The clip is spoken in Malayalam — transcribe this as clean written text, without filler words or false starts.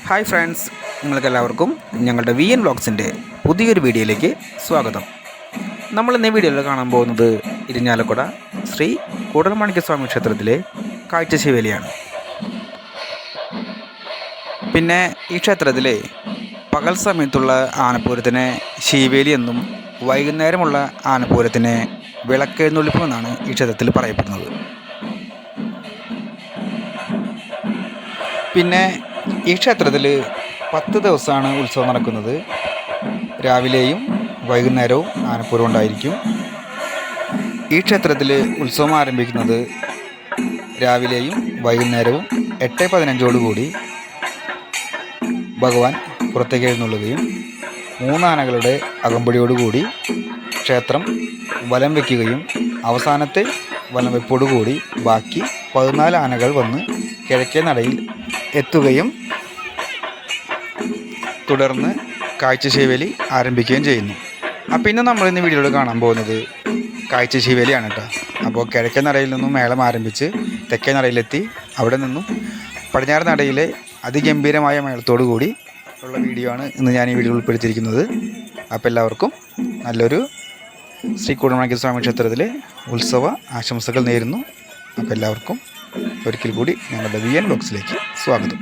ഹായ് ഫ്രണ്ട്സ്, നിങ്ങൾക്കെല്ലാവർക്കും ഞങ്ങളുടെ VN വ്ളോഗ്സിൻ്റെ പുതിയൊരു വീഡിയോയിലേക്ക് സ്വാഗതം. നമ്മൾ ഇന്ന് വീഡിയോയിൽ കാണാൻ പോകുന്നത് ഇരിഞ്ഞാലക്കുട ശ്രീ കൂടൽമാണിക്യസ്വാമി ക്ഷേത്രത്തിലെ കാഴ്ചശീവേലിയാണ്. പിന്നെ ഈ ക്ഷേത്രത്തിലെ പകൽ സമയത്തുള്ള ആനപ്പൂരത്തിന് ശീവേലി എന്നും വൈകുന്നേരമുള്ള ആനപ്പൂരത്തിന് വിളക്കെഴുന്നള്ളിപ്പ് എന്നാണ് ഈ ക്ഷേത്രത്തിൽ പറയപ്പെടുന്നത്. പിന്നെ ഈ ക്ഷേത്രത്തിൽ 10 ദിവസമാണ് ഉത്സവം നടക്കുന്നത്. രാവിലെയും വൈകുന്നേരവും ആനപ്പൂരം ഉണ്ടായിരിക്കും. ഈ ക്ഷേത്രത്തിൽ ഉത്സവം ആരംഭിക്കുന്നത് രാവിലെയും വൈകുന്നേരവും 8:15 ഭഗവാൻ പുറത്തേക്ക് എഴുന്നള്ളുകയും 3 ആനകളുടെ അകമ്പടിയോടുകൂടി ക്ഷേത്രം വലം വയ്ക്കുകയും അവസാനത്തെ വലം വെപ്പോടുകൂടി ബാക്കി 14 ആനകൾ വന്ന് കിഴക്കേ നടയിൽ എത്തുകയും തുടർന്ന് കാഴ്ചശീവേലി ആരംഭിക്കുകയും ചെയ്യുന്നു. അപ്പോൾ ഇന്ന് നമ്മളിന്ന് വീഡിയോയിൽ കാണാൻ പോകുന്നത് കാഴ്ചശീവേലിയാണ് കേട്ടോ. അപ്പോൾ കിഴക്കേ നടയിൽ നിന്നും മേളം ആരംഭിച്ച് തെക്കേ നടയിലെത്തി അവിടെ നിന്നും പടിഞ്ഞാറ് നടയിലെ അതിഗംഭീരമായ മേളത്തോടു കൂടി ഉള്ള വീഡിയോ ആണ് ഇന്ന് ഞാൻ ഈ വീഡിയോ ഉൾപ്പെടുത്തിയിരിക്കുന്നത്. അപ്പോൾ എല്ലാവർക്കും നല്ലൊരു ശ്രീ കൂടൽമാണിക്യസ്വാമി ക്ഷേത്രത്തിലെ ഉത്സവ ആശംസകൾ നേരുന്നു. അപ്പോൾ എല്ലാവർക്കും ഒരിക്കൽ കൂടി ഞങ്ങളുടെ VN വ്ളോഗ്സിലേക്ക് സ്വാഗതം.